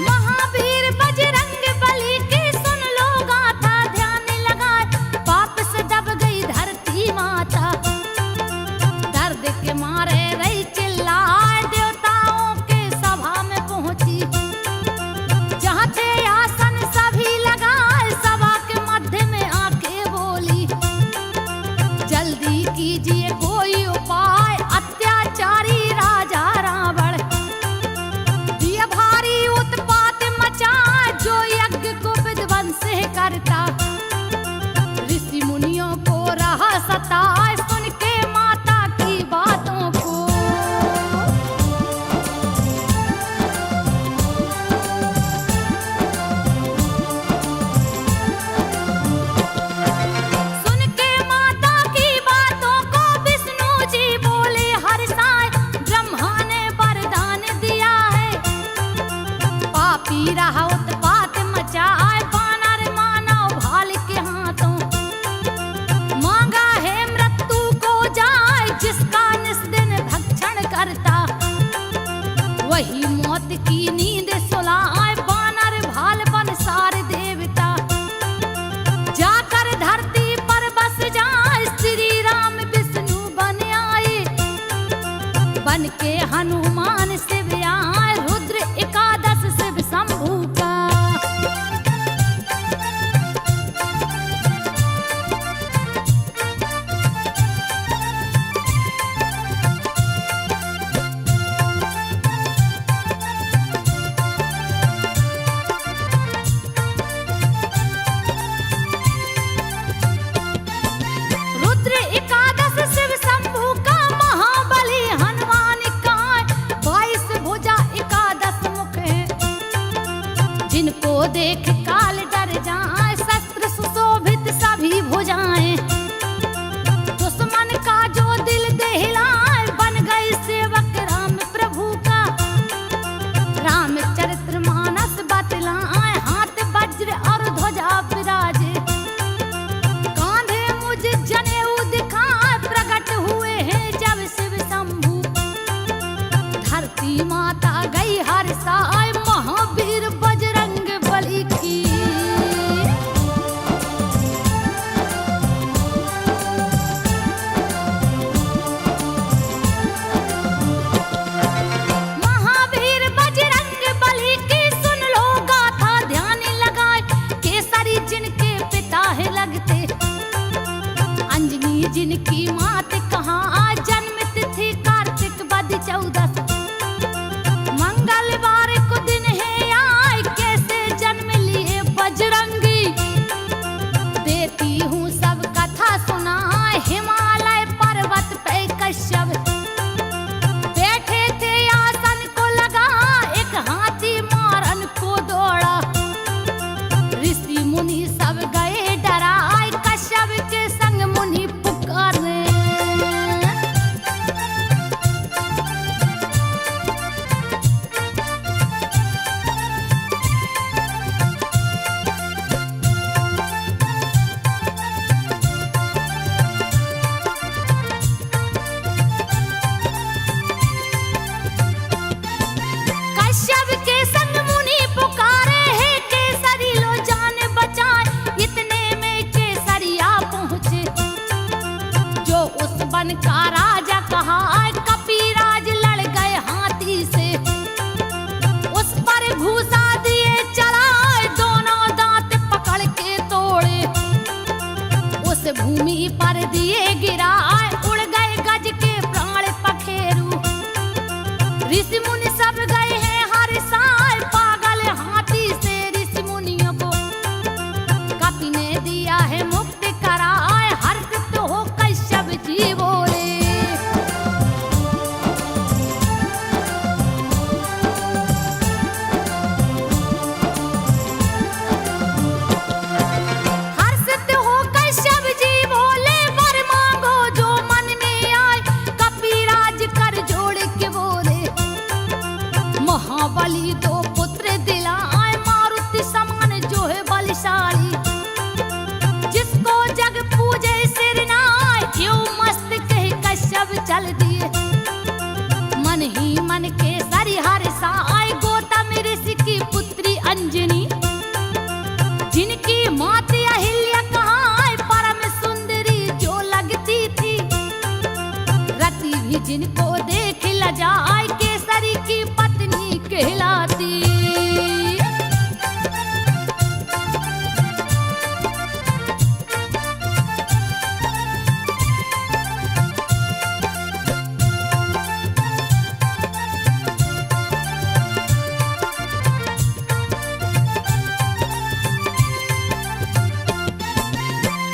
महावीर बजरंग बली की सुन लो गाथा, ध्यान लगाए पाप से दब गई धरती माता। दर्द के मारे रही चिल्लाए, देवताओं के सभा में पहुंची। जहाँ थे आसन सभी लगाए, सभा के मध्य में आके बोली, जल्दी कीजिए कोई उपाय, अत्याचारी राजा रावण दिया भारी उत्पात मचा, जो यज्ञ को विध्वंस करता। ऋषि मुनियों को रहा सताए, सुन के माता की बातों को। सुन के माता की बातों को विष्णु जी बोले हर्षाए, ब्रह्मा ने वरदान दिया है, पापी रहा उत्पात मचाए, वानर मानव भाल के हाथों। मांगा है मृत्यु को जाए, जिसका निस्दिन भक्षण करता, वही मौत की नींद सुलाए, वानर भाल बन सारे देवता। जाकर धरती पर बस जाए, श्री राम विष्णु बन आए, बन के हनुमान शिव आए, रुद्र एकादश शिव शंभू का। रुद्र एकादश शिव शंभू का, महाबली हनुमान का, 22 भुजा एकादश मुख है, जिनको देख काल डर जाए, शस्त्र सुशोभित सभी भुजाएं। दुश्मन का जो दिल दहलाए, बन गए सेवक राम प्रभु का। रामचरित्र मानस बतलाए, हाथ वज्र और ध्वजा विराजे, कांधे मुझ जनेऊ दिखाए, प्रकट हुए हैं जब शिव शंभू। धरती माता गई हर्षाए, महावीर बजरंग बली की। महावीर बजरंग बली की सुन लो गाथा, ध्यान लगाए, केसरी जिनके पिता है लगते, अंजनी जिनकी मात कहाँ, जन्म तिथि कार्तिक वद 14। मंगलवार को दिन है आए, कैसे जन्म लिए बजरंगी, देती हूँ सब कथा सुनाए। हिमालय पर्वत पे कश्यप बैठे थे, आसन को लगा, एक हाथी मारन को दौड़ा। ऋषि मुनि सब गए डराए, कश्यप के संग मुनि पुकारे। कश्यप के संग मुनि पुकारे हैं, केसरी लो जान बचाए। इतने में केसरिया पहुँचे, जो उस वन का राजा कहा, कपिराज लड़ गए हाथी से, उस पर घूसा दिए चलाए, दोनों दांत पकड़ के तोड़े, उस भूमि पर दिए गिराए, उड़ गए गज के प्राण पखेरु। ऋषि मुनि सब गए हैं हर्षाए, पागल हाथी से ऋषि मुनियों को कपि ने दिया है मुक्त कराए। हर्षित हो कश्यप जी बोले, हर्षित हो कश्यप जी बोले, वर मांगो जो जिनको देख लजाए केसरी की पत्नी कहलाती।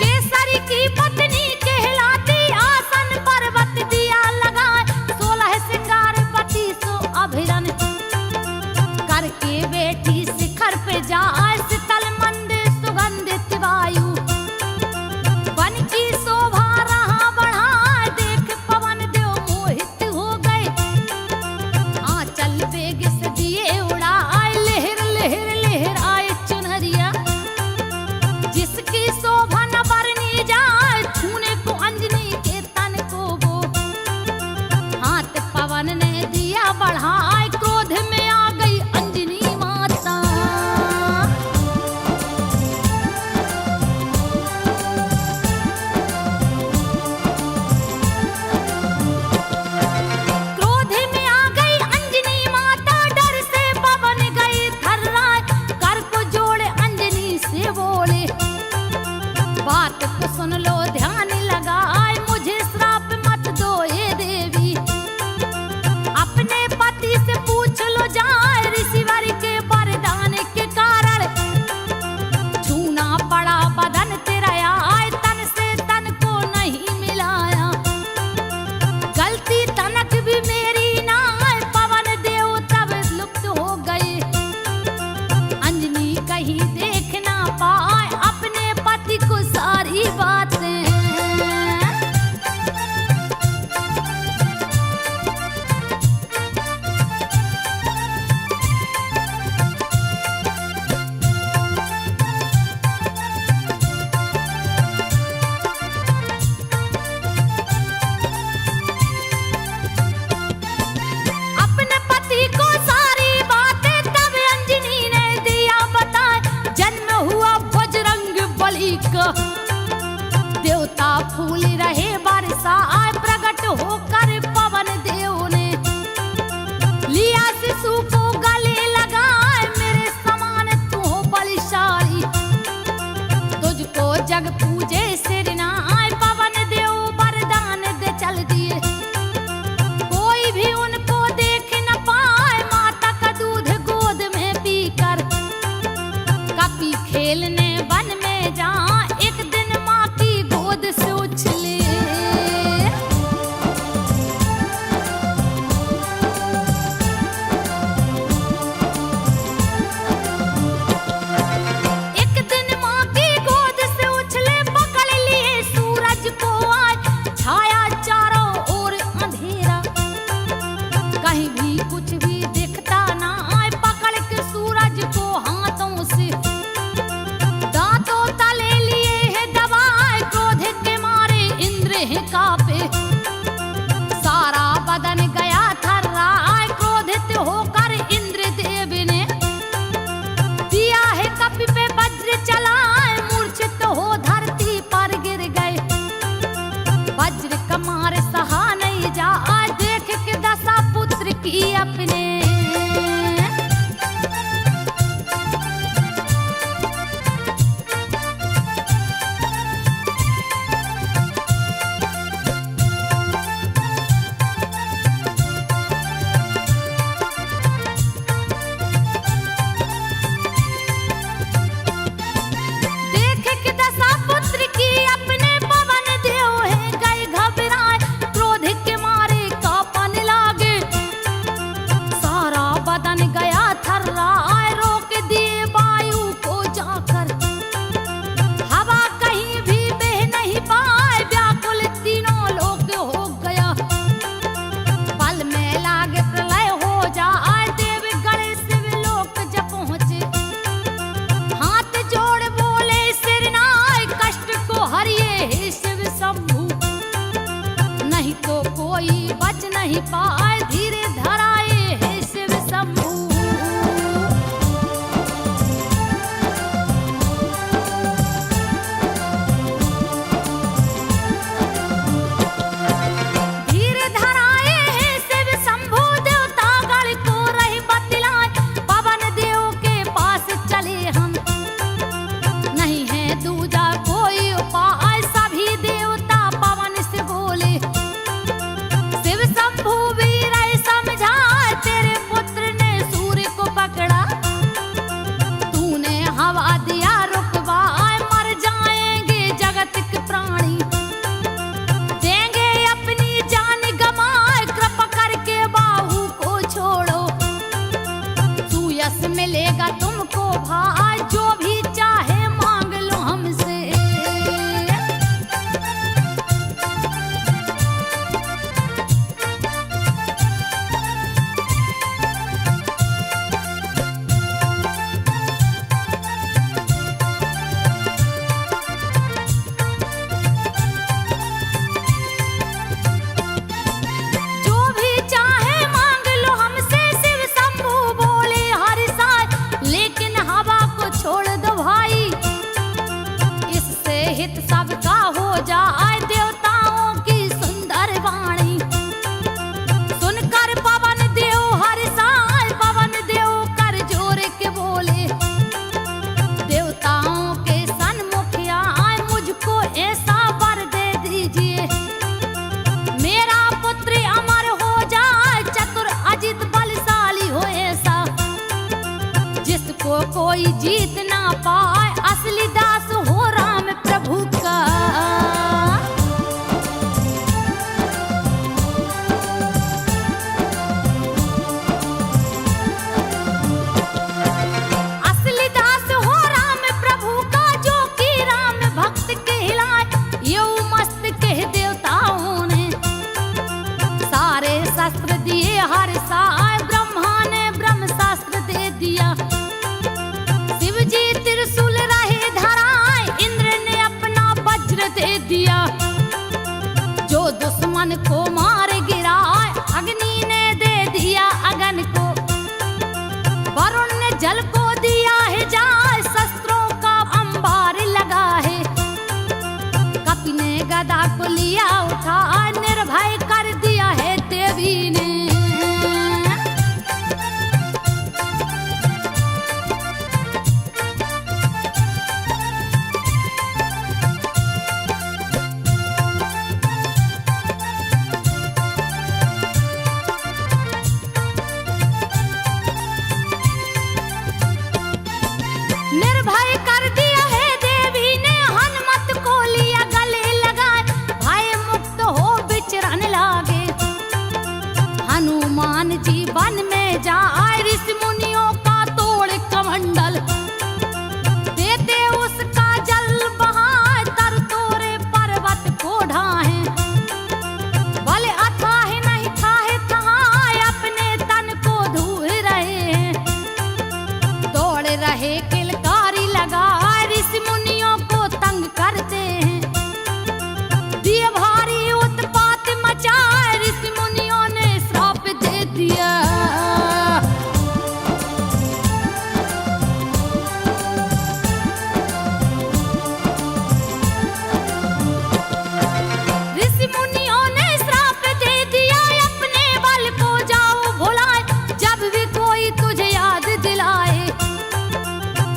केसरी की पत्नी कहलाती आसन पर्वत दिया लगाए 16 सिंगार 32 अभिरन करके बेटी शिखर पे जाए शीतल मंद सुगंधित वायु वन की शोभा रहा बढ़ाए देख पवन देव मोहित हो गए आंचल बेग से दिए उड़ाए लहर लहर लहर आए चुनरिया जिसकी शोभा न बरनी जाए छूने को अंजनी के तन को वो हाथ पवन ने दिया बढ़ाए क्रोध में आ गई अंजनी माता। क्रोध में आ गई अंजनी माता डर से पवन गई थर्राए कर को जोड़े अंजनी से बोले बात को सुन लो ध्यान लगाए मुझे श्राप मत दो ये देवी अपने पति से पूछ लो जाए ऋषिवर के वरदान के कारण छूना पड़ा बदन तेरा आए तन से तन को नहीं मिलाया गलती तनक भी मेरी ना आए पवन देव तब लुप्त हो गए अंजनी कहीं देख ना पाए अपने पति को सारी बातें। अपने पति को सारी बातें तब अंजनी ने दिया बताए जन्म हुआ बजरंग बली का देवता फूल रहे बरसा आए प्रकट होकर पवन देव ने लिया शिशु को गले लगाए मेरे समान तू हो बलशाली तुझको जग पूजे सिर ना आए पवन देव वरदान दे चल दिए कोई भी उनको देख न पाए माता का दूध गोद में पीकर कपी खेलने वन में जा एक दिन माँ की गोद से उछले एक दिन माँ की गोद से उछले पकड़ लिए सूरज को आज छाया चारों ओर अंधेरा कहीं भी कुछ भी दिखता ना आए पकड़ के सूरज को हाथों से दांतों तले लिए है दबाए क्रोध के मारे इंद्र है कांपे सारा बदन गया थर्राए क्रोधित होकर इंद्र देव ने दिया है कपि पे वज्र चलाए मूर्छित हो धरती पर गिर गए वज्र कमार सहा नहीं जा देख के दशा पुत्र की अपने देख के दशा पुत्र की अपने पवन देव है गए घबराए क्रोध के मारे कांपन लागे सारा बदन गया थर्राए रोक दिए वायु को जाकर हवा कहीं भी बह नहीं पाए व्याकुल तीनों लोग हो गया पल में लागे प्रलय हो जाए देव गणेश शिव लोक जब पहुंचे हाथ जोड़ बोले सिर नाय कष्ट को हरिए हे शिव शंभु नहीं तो कोई बच नहीं पाए धीरे धराए हे शिव शंभु। धीरे धराए कोई जीत ना पाए, असली दास हो राम प्रभु का। असली दास हो राम प्रभु का, जो कि राम भक्त कहलाए। यो मस्त कह देवताओं ने सारे शस्त्र दिए हर साय, ब्रह्मा ने ब्रह्म शास्त्र दे दिया। शिव जी त्रिशूल रहे धराए, इंद्र ने अपना वज्र दे दिया। जो दुश्मन को मार गिराए, अग्नि ने दे दिया अगन को। वरुण ने जल को दिया है जाय, शस्त्रों का अंबार लगा है। कपि ने गदा को लिया उठा, निर्भय कर दिया है देवी ने। निर्भय कर दिया है देवी ने, हनुमत को लिया गले लगाए। भय मुक्त हो विचरण लागे, हनुमान जी वन में जाए। ऋषि मुनियों का तोड़ कमंडल, देते उसका जल बहाए। तर तोरे पर्वत को ढाहे, बल अथाह नहीं थाहे तहाए। अपने तन को धूल रहे हैं, दौड़ रहे किलकारी लगा। ऋषि मुनियों को तंग करते हैं, दिए भारी उत्पात मचाए। ऋषि मुनियों ने श्राप दे दिया। ऋषि मुनियों ने श्राप दे दिया, अपने बल को जाओ भुलाए। जब भी कोई तुझे याद दिलाए,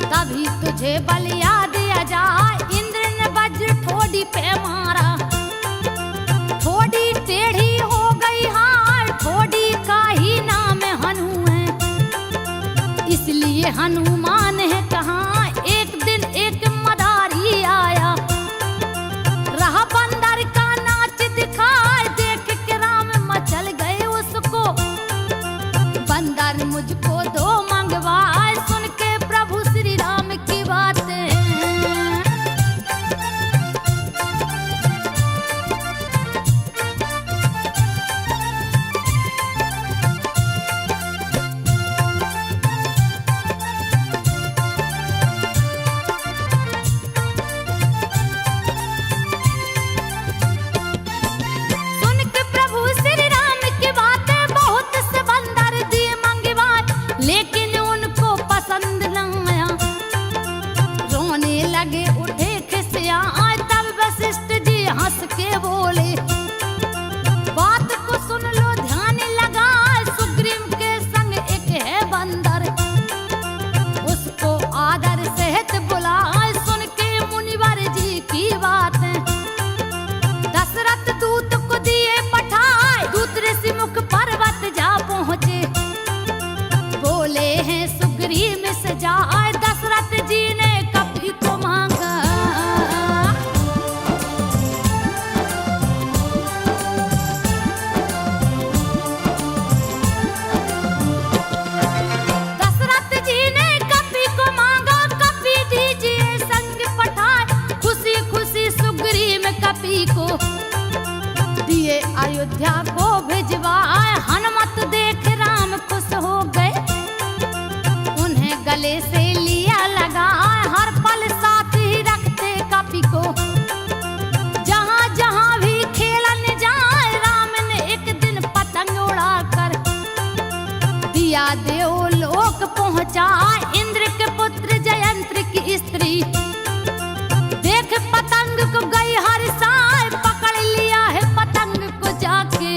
तभी तुझे बल याद आ जाए। इंद्र ने वज्र ठोड़ी पे मारा, ठोड़ी टेढ़ी हो गई हार। ठोड़ी का ही नाम हनु है, इसलिए हनुमान है कहाँ। एक दिन एक मदारी आया, रहा बंदर का नाच दिखाए। देख के राम मचल गए उसको, बंदर मुझको दो मंगवाए। सुन के प्रभु श्री राम की बातें, सुन के प्रभु श्री राम की बातें। बहुत से बंदर दिए मंगवाए, लेकिन उनको पसंद न आया। रोने लगे उठे खिसिया, तब वशिष्ठ जी हंस के बोले। बात को सुन लो ध्यान लगा, सुग्रीव के संग एक है बंदर। उसको आदर सहित बुलाए। सुन के मुनिवर जी की बातें, दशरथ दूत को दिए पठाए। दूत ऋषि मुख पर्वत जा पहुँचे, बोले हैं सुग्रीव से जाए। दशरथ जी ने कपि को मांगा, दशरथ जी ने कपि को मांगा। कपि दीजिए संग पठाए, खुशी खुशी सुग्रीव कपि को दिए अयोध्या को भिजवाए। हनुमत देख राम खुश हो गए, उन्हें गले से लिया लगा। हर पल साथ ही रखते कपि को, जहाँ जहाँ भी खेलन जाए। राम ने एक दिन पतंग उड़ाकर दिया देवलोक पहुँचाए। इंद्र के पुत्र जयंत्र की स्त्री देख पतंग को गई हर साय। पकड़ लिया है पतंग को जाके,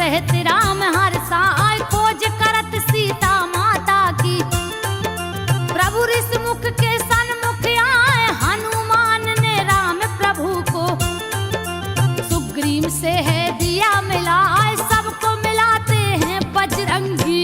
सहित राम हर साय खोज करत सीता माता की। प्रभु ऋषि मुख के सन्मुख आए हनुमान ने राम प्रभु को सुग्रीव से है दिया मिलाए, सबको मिलाते हैं बजरंगी।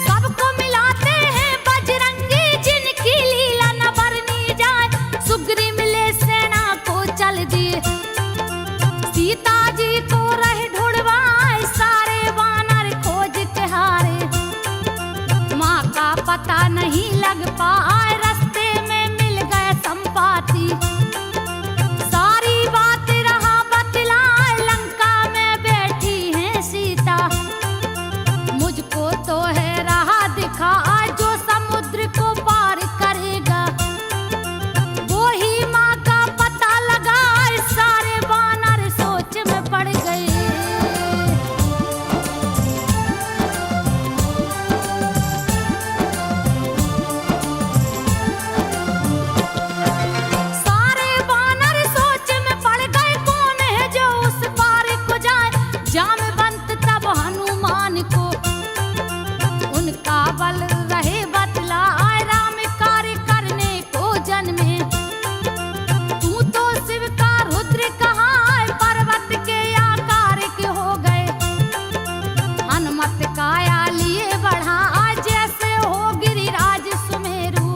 सबको मिलाते हैं बजरंगी, जिनकी लीला न बरनी जाए। सुग्रीव ले सेना को चल दिए, सीता जी को रहे ढूंढवाए, सारे वानर खोज के हारे। माँ का पता नहीं लग पाए, रास्ते में मिल गए संपाती। सारी बात रहा बतलाए, लंका में बैठी है सीता। मुझको तो है राह दिखा, जो समुद्र को पार करेगा, वो ही माँ का पता लगा। सारे वानर सोच में पड़ गए। सारे वानर सोच में पड़ गए, कौन है जो उस पार को जाए। जामवंत तब हनुमान को उनका बल रहे बतलाए, राम कार्य करने को जन्मे। तू तो शिव का रुद्र कहाए, पर्वत के आकार के हो गए। हनुमत काया लिए बढ़ा, जैसे हो गिरिराज सुमेरु।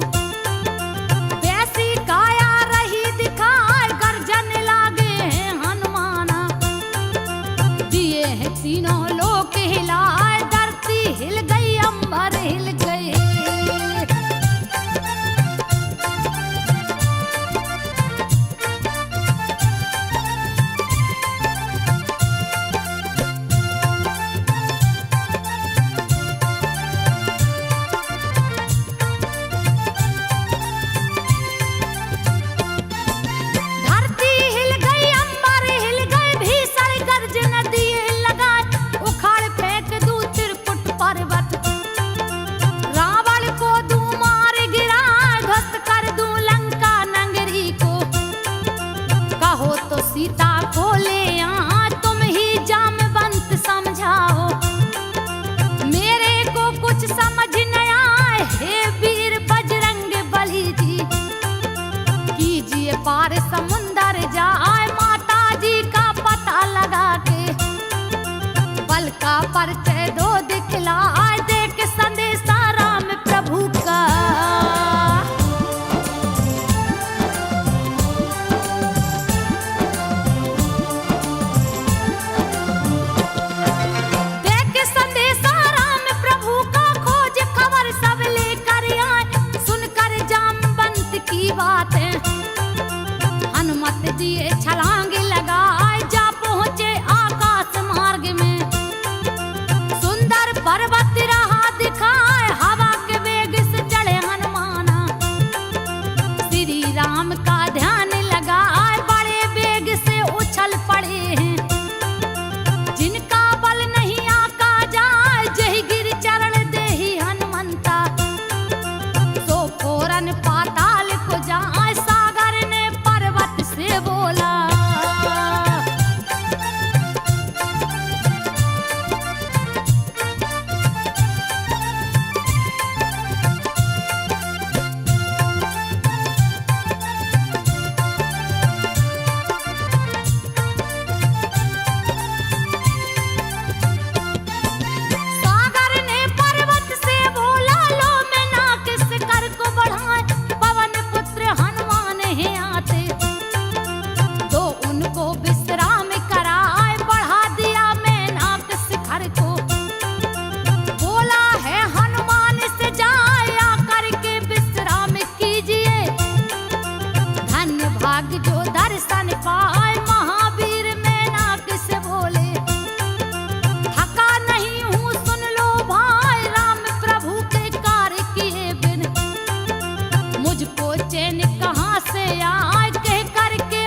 वैसी काया रही दिखाए, गर्जन लागे हैं हनुमाना। दिए हैं तीनों लोक हिलाए, धरती हिल गई अंबर हिल गए। धरती हिल गई अंबर हिल गए, भीषण गर्जन दिए लगाए। उखाड़ फेंक दूं त्रिकुट पर्वत, रावण को दूं मार गिराए। ध्वस्त कर दूं लंका नगरी को, कहो तो सीता को ले आ। तुम ही जामवंत समझाओ, मेरे को कुछ समझ न आए। हे वीर बजरंग बली जी, कीजिए पार समुंदर जाए। माता जी का पता लगा के, बल का परिचय दो दिखलाए। देख संदेशा राम प्रभु का, देख संदेशा राम प्रभु का। खोज खबर सब लेकर आए, सुनकर जामवंत की बातें हनुमत दिए छलांग लगाए। जा पहुँचे आकाश मार्ग में, सुंदर पर्वत रहा दिखाए। हवा के वेग से चढ़े हनुमाना, श्री राम का ध्यान लगाए। बड़े वेग से उछल पड़े हैं, जिनका बल नहीं आका जाए। जय गिर चरण देहि हनुमंता, सो फौरन पाताल को जाए। सागर ने पर्वत से बोला, सागर ने पर्वत से बोला, लो मैं नाकिस कर को बढ़ाए। पवन पुत्र हनुमान हैं आते, तो उनको विश्राम कराए। बढ़ा दिया मैं नाकिस कर को, बोला है हनुमान से जाए। आकर के विश्राम कीजिए, धन्य भाग्य जो दर्शन पाए। महावीर मैं नाकिस बोले, थका नहीं हूँ सुन लो भाई। राम प्रभु के कार्य किए बिन, मुझको चैन कहाँ से आए। कह करके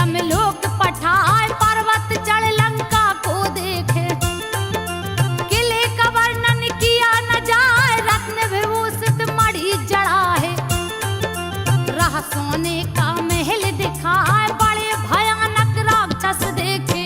यमलोक पठाए पर्वत चढ़ लंका को देखे। किले का वर्णन किया न जाए, रत्न विभूषित मणि जड़ा है। रह सोने का महल दिखाए, बड़े भयानक राक्षस देखे।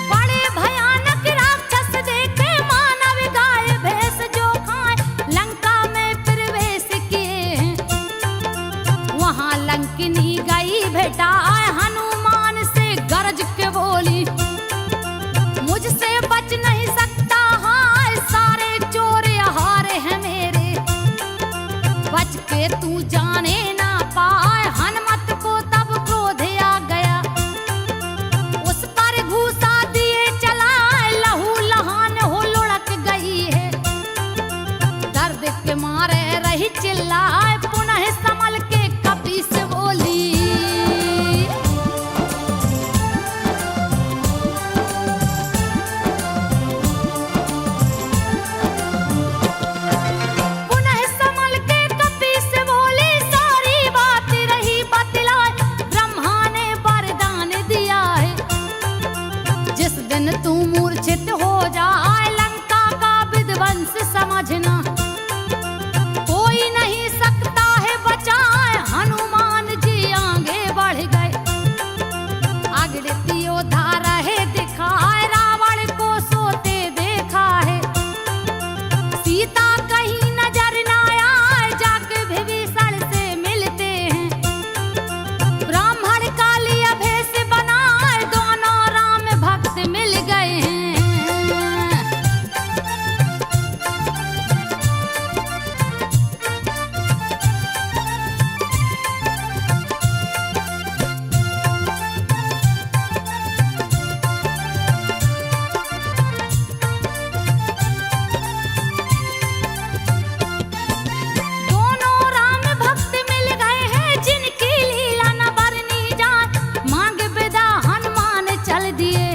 बड़े भयानक राक्षस देखे, मानव गाय भैंस जो खाए, लंका में प्रवेश किए। वहां लंकिनी गई भेटाए, हनुमान से गरज के बोली, मुझसे बच नहीं सकता हाय, सारे चोर हारे हैं मेरे। बच के तू जाने ना पाए, हनुमत को तब क्रोध आ गया। उस पर घूसा दिए चलाए, लहू लहान हो लुढ़क गई है। दर्द के मारे रही चिल्लाए, पुनः संभल के कपी से बोली, पुनः संभल के कपी से बोली, सारी बात रही बतलाए। ब्रह्मा ने वरदान दिया है, जिस दिन तू मूर्छित हो जाए, लंका का विध्वंस समझना। कोई नहीं सकता है बचाए, हनुमान जी आगे बढ़ गए। अगड़ती योद्धा रहे दिखाए, रावण को सोते देखा है। सीता कहीं नजर न आए, जाके विभीषण से मिलते हैं। ब्राह्मण काली भेष बनाए, दोनों राम भक्त मिल गए हैं। दोनों राम भक्त मिल गए हैं, जिनकी लीला न बरनी जाए। मांग विदा हनुमान चल दिए,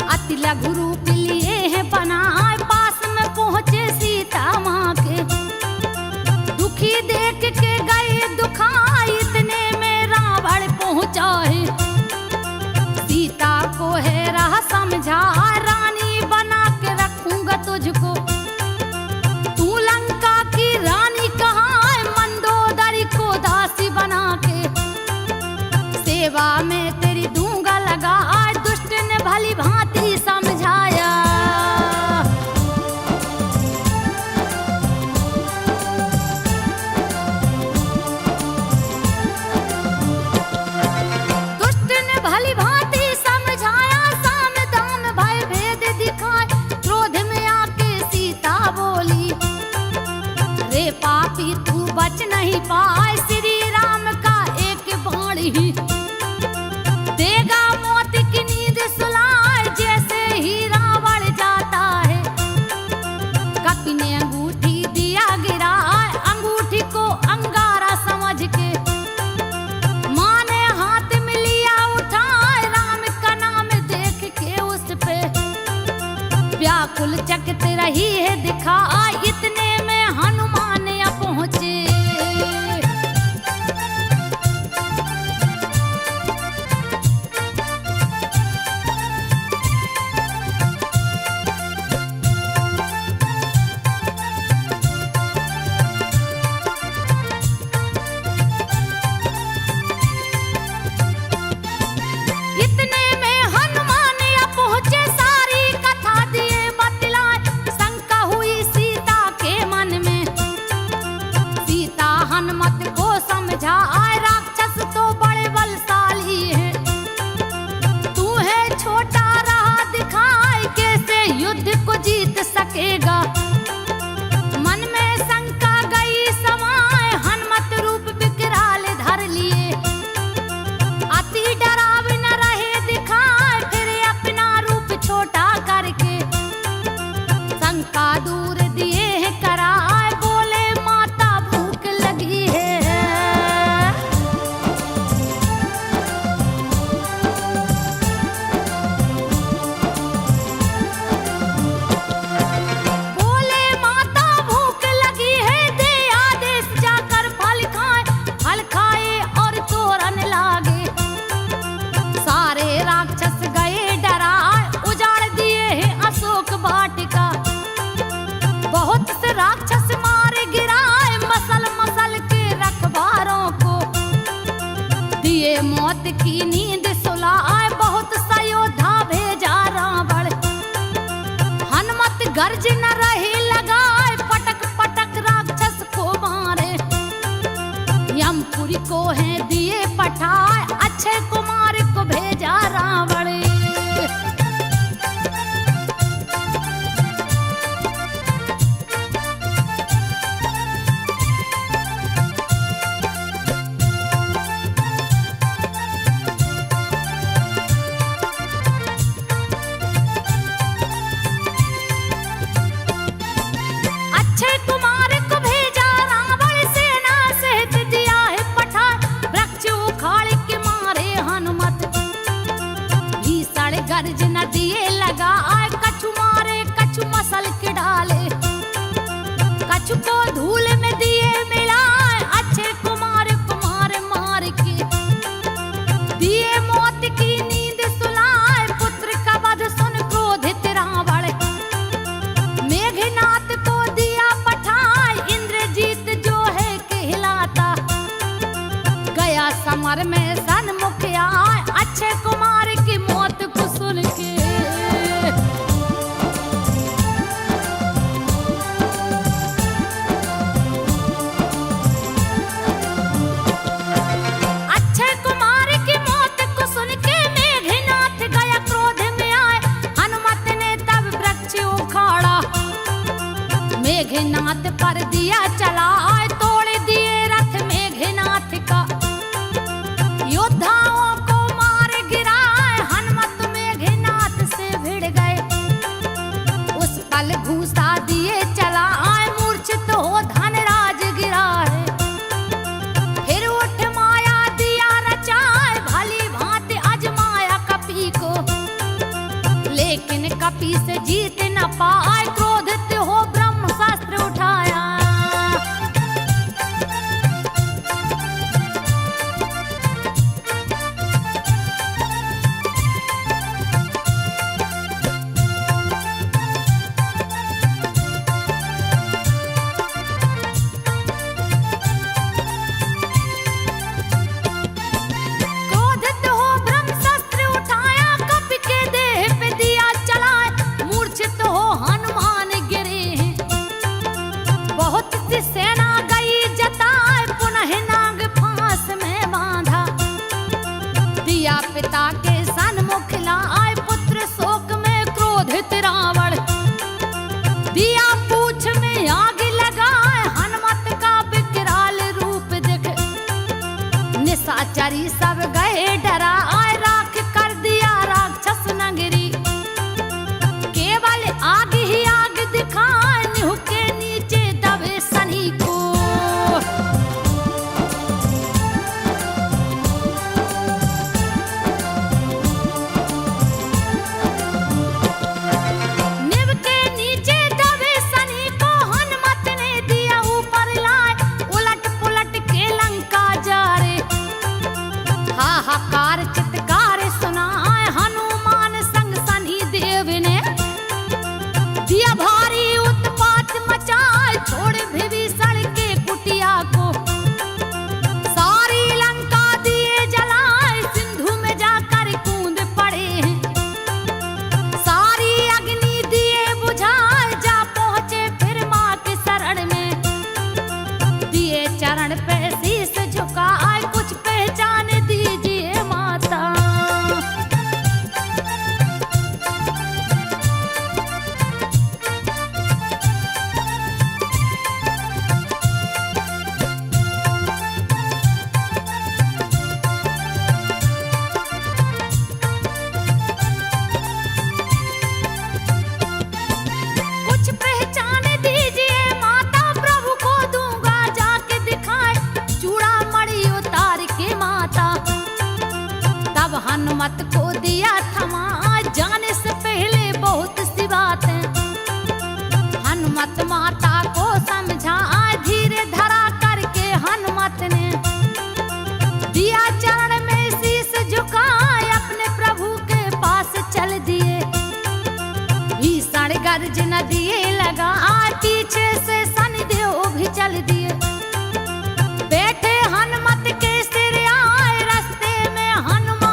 अति लघु रूप लिए हैं बनाए। पास में पहुँचे सीता माँ के, दुखी देख के गए दुखाई, इतने में रावण पहुँचा है। सीता को है राह समझा, रानी बना के रखूंगा तुझको। तू लंका की रानी कहाँ है, मंदोदरी को दासी बना के। सेवा में तेरी दूंगा लगा, दुष्ट ने भली भांति समझाया। दुष्ट ने भली भांति समझाया, साम दाम भय भेद दिखाए। क्रोध में आके सीता बोली, रे पापी तू बच नहीं पाए, श्री राम का एक बाण ही देगा मौत की नींद सुलाए। जैसे ही रावण जाता है, कपी ने अंगूठी दिया गिराए। अंगूठी को अंगारा समझ के, माँ ने हाथ में लिया उठाए। राम का नाम देख के उस पे व्याकुल चकित रही है दिखाए। इतने में हनुमान या पहुँचे, की नींद सुलाए बहुत सा योद्धा भेजा रावण। हनुमत गर्ज न रही लगाए पटक पटक राक्षस को मारे। यमपुरी को है दिए पठाए अक्षय कुमार को भेजा रावण। गर्ज न दिए लगाए कछु मारे कछु मसल के डाले। कछु को धूल में दिए मिलाए अक्षय कुमार को मार के। दिए मौत की नींद सुलाए पुत्र का वध सुन क्रोधित रावण। मेघनाथ को दिया पठाए इंद्रजीत जो है कहलाता। गया समर में सन्मुख आए अक्षय कुमार की मौत को सुन के। अक्षय कुमार की मौत को सुन के मेघनाथ गया क्रोध में आए। हनुमत ने तब वृक्ष उखाड़ा मेघनाथ पर दिया चलाए। तोड़ दिए रथ मेघनाथ का योद्धाओं को मार गिराए। हनुमत मेघनाथ से भिड़ गए उस पल घूसा दिए चलाए। मूर्छित हो धनराज गिराए फिर उठ माया दिया रचाए। भली भांति अजमाया कपी को लेकिन कपी से जीत न पाए। क्रोधित हो ब्रह्मास्त्र उठाया। पिता के सन्मुख लाए पुत्र शोक में क्रोधित रावण। दिया पूछ में आग लगाए हनुमत का विकराल रूप देख। निशाचरी सब गए डराए राख कर दिया राक्षस नगरी। केवल आग ही आग दिखाए निहू के नीचे दबे सनी को। हाहाकार चित्कार सुनाए हनुमान संग सनी देव ने। दिया भारी उत्पात मचाए छोड़ विभीषण के कुटिया को। सारी लंका दिए जलाए सिंधु में जाकर कूद पड़े हैं। सारी अग्नि दिए बुझाए जा पहुंचे फिर मां के शरण में। दिए चरण पे शीश झुकाए कुछ पहचान दीजिए माता। कुछ पहचान दीजिए माता प्रभु को दूंगा जाके दिखाए। चूड़ा मणि उतार के माता तब हनुमत को दिया थमा। जाने से पहले बहुत सी बातें हनुमत माता को समझा। धीरे धरा करके हनुमत ने दिया चरण में शीश झुकाए। अपने प्रभु के पास चल दिए भीषण गर्ज न दिए लगा। पीछे से शनिदेव भी चल दिए। बैठे हनुमत के सिर आए रास्ते में हनुमान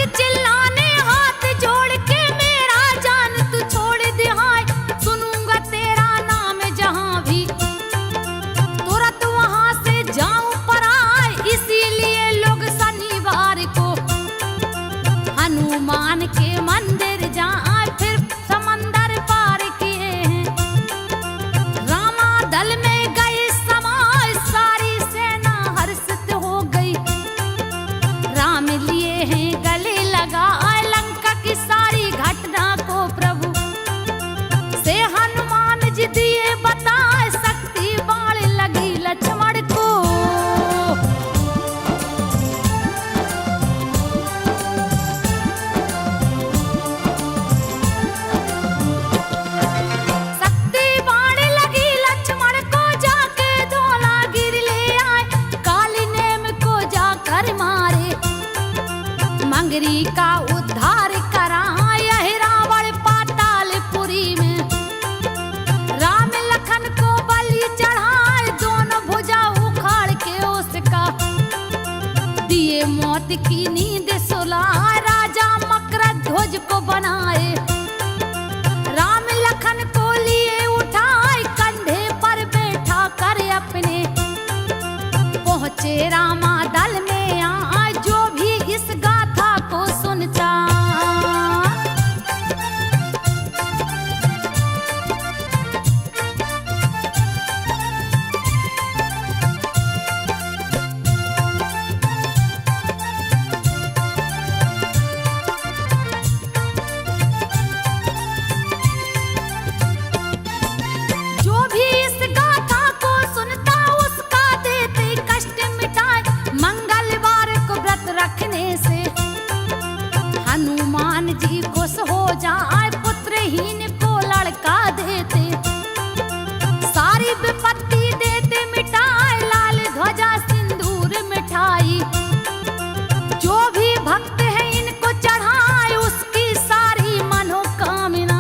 चिल्लाने हाथ जोड़ के मेरा जान तू छोड़ दे हाय, सुनूंगा तेरा नाम जहां भी, तुरंत वहां से जाऊं पर आए। इसीलिए लोग शनिवार को हनुमान के मंदिर जाए, फिर समंदर पार किए हैं। रामा दल में गए समाए, सारी सेना हर्षित हो गई। राम लिए हैं गले लगाए, लंका की सारी घटना को प्रभु से हनुमान जी दिए बताए। शक्ति बाण लगी लक्ष्मण को, शक्ति बाण लगी लक्ष्मण को, जाके धौलागिर ले आए। काली नेम को जाकर मारे, मंगरी का उद्धार कराए। रावण पातालपुरी में राम लखन को बलि चढ़ाए, दोनों भुजा उखाड़ के उसका दिए मौत की नींद सुलाए। राजा मकरध्वज को बनाए, राम लखन को लिए उठाए, कंधे पर बैठा कर अपने पहुंचे रामा दल में आए। जो भी इस गाथा को सुनता जो भी इस गाथा को सुनता उसका देते कष्ट मिटाए। मंगलवार को व्रत रखने से हनुमान जी खुश हो जाए, पुत्रहीन को लड़का देते, सारी विपत्ति देते मिटाए। लाल ध्वजा सिंदूर मिठाई, जो भी भक्त है इनको चढ़ाए, उसकी सारी मनोकामना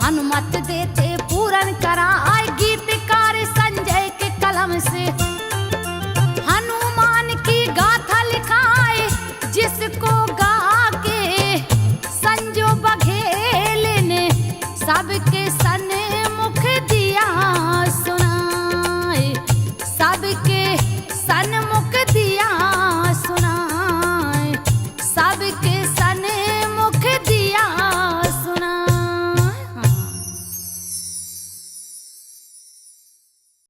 हनुमत देते पूर्ण कराए। गीतकार संजय के कलम से हनुमान की गाथा लिखाए, जिसको गा के संजो बघेल ने सबके सन्मुख दिया सुनाए, सबके सन्मुख